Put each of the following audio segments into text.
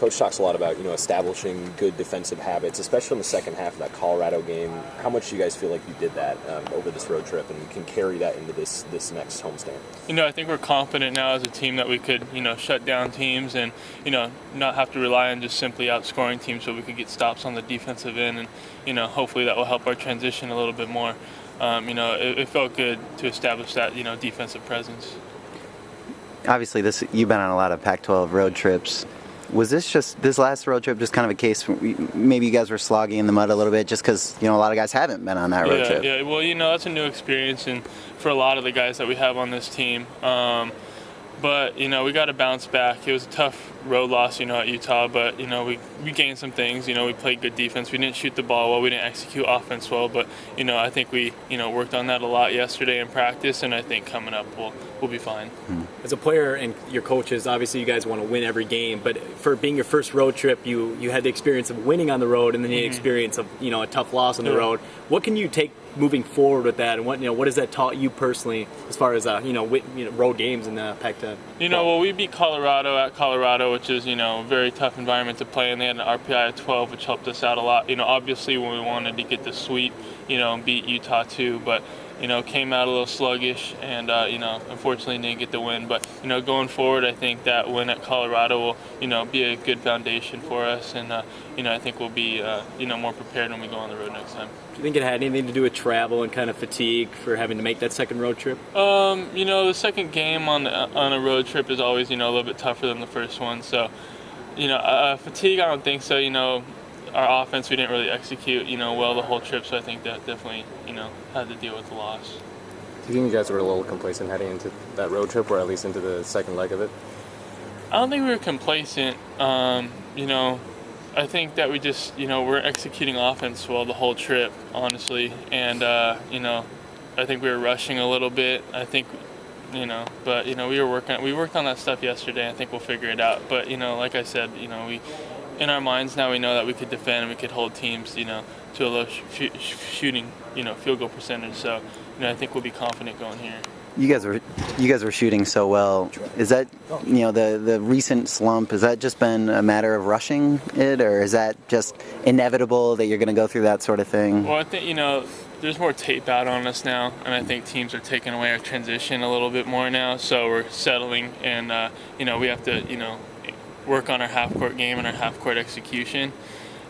Coach talks a lot about, establishing good defensive habits, especially in the second half of that Colorado game. How much do you guys feel like you did that over this road trip and can carry that into this next homestand? I think we're confident now as a team that we could, shut down teams and, not have to rely on just simply outscoring teams, so we could get stops on the defensive end, and, hopefully that will help our transition a little bit more. It felt good to establish that, defensive presence. Obviously, you've been on a lot of Pac-12 road trips. Was this last road trip just kind of a case where maybe you guys were slogging in the mud a little bit just because, a lot of guys haven't been on that road trip? Yeah, well, that's a new experience and for a lot of the guys that we have on this team. But, we got to bounce back. It was a tough road loss, at Utah, but, we gained some things. We played good defense. We didn't shoot the ball well. We didn't execute offense well, but, I think we, worked on that a lot yesterday in practice, and I think coming up we'll be fine. As a player and your coaches, obviously you guys want to win every game, but for being your first road trip, you had the experience of winning on the road and then the experience of, a tough loss on the road. What can you take moving forward with that, and what has that taught you personally as far as road games in the Pac-10? Well, we beat Colorado at Colorado, which is a very tough environment to play, and they had an RPI of 12, which helped us out a lot. Obviously when we wanted to get the sweep, and beat Utah too, but came out a little sluggish, and unfortunately didn't get the win. But going forward, I think that win at Colorado will be a good foundation for us, and I think we'll be more prepared when we go on the road next time. Do you think it had anything to do with travel and kind of fatigue for having to make that second road trip? The second game on a road trip is always a little bit tougher than the first one. So fatigue, I don't think so. Our offense, we didn't really execute well the whole trip, so I think that definitely had to deal with the loss. Do you think you guys were a little complacent heading into that road trip, or at least into the second leg of it? I don't think we were complacent. I think that we just, we're executing offense well the whole trip, honestly. And, I think we were rushing a little bit. I think, but, we worked on that stuff yesterday. I think we'll figure it out. But, like I said, in our minds now we know that we could defend and we could hold teams, to a low shooting, field goal percentage. So, I think we'll be confident going here. You guys were shooting so well. Is that, the recent slump, has that just been a matter of rushing it, or is that just inevitable that you're going to go through that sort of thing? Well, I think, there's more tape out on us now, and I think teams are taking away our transition a little bit more now, so we're settling, and, we have to, work on our half-court game and our half-court execution.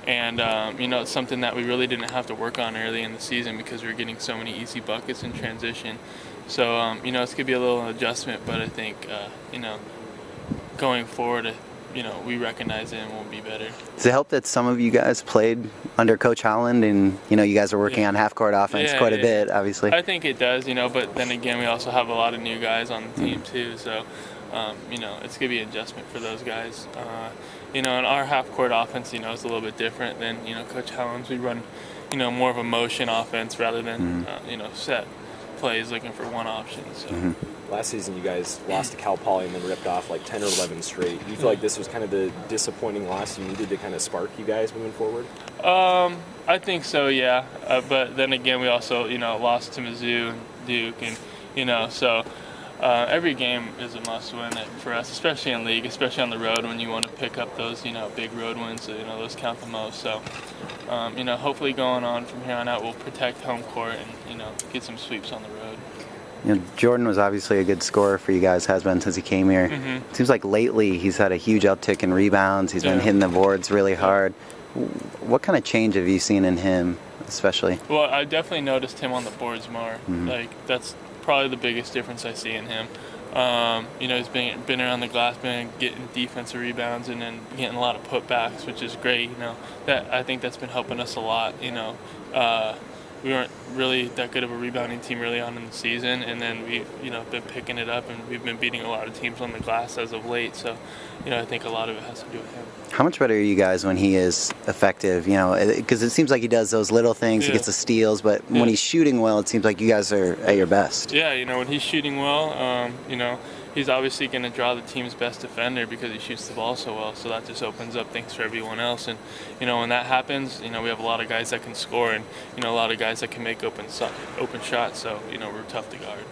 And, it's something that we really didn't have to work on early in the season because we were getting so many easy buckets in transition. So, it's going to be a little adjustment, but I think, going forward, we recognize it and we'll be better. Does it help that some of you guys played under Coach Holland and, you guys are working on half-court offense quite a bit, obviously? I think it does, but then again, we also have a lot of new guys on the team too, so, it's going to be an adjustment for those guys. And our half-court offense, is a little bit different than, Coach Holland's. We run, more of a motion offense rather than, set plays looking for one option. So. Last season you guys lost to Cal Poly and then ripped off like 10 or 11 straight. Do you feel like this was kind of the disappointing loss you needed to kind of spark you guys moving forward? I think so, yeah. But then again, we also, lost to Mizzou and Duke, and, so every game is a must-win for us, especially in league, especially on the road when you want to pick up those, big road wins. Those count the most. So, hopefully going on from here on out, we'll protect home court and, get some sweeps on the road. Jordan was obviously a good scorer for you guys, has been since he came here. It seems like lately he's had a huge uptick in rebounds. He's been hitting the boards really hard. What kind of change have you seen in him, especially? Well, I definitely noticed him on the boards more. That's probably the biggest difference I see in him. He's been around the glass, been getting defensive rebounds and then getting a lot of putbacks, which is great. I think that's been helping us a lot. We weren't really that good of a rebounding team early on in the season, and then we, been picking it up, and we've been beating a lot of teams on the glass as of late. So, I think a lot of it has to do with him. How much better are you guys when he is effective? Because it seems like he does those little things, he gets the steals, but when he's shooting well, it seems like you guys are at your best. Yeah, when he's shooting well, he's obviously going to draw the team's best defender because he shoots the ball so well. So that just opens up things for everyone else. And, when that happens, we have a lot of guys that can score and, a lot of guys that can make open shots. So, we're tough to guard.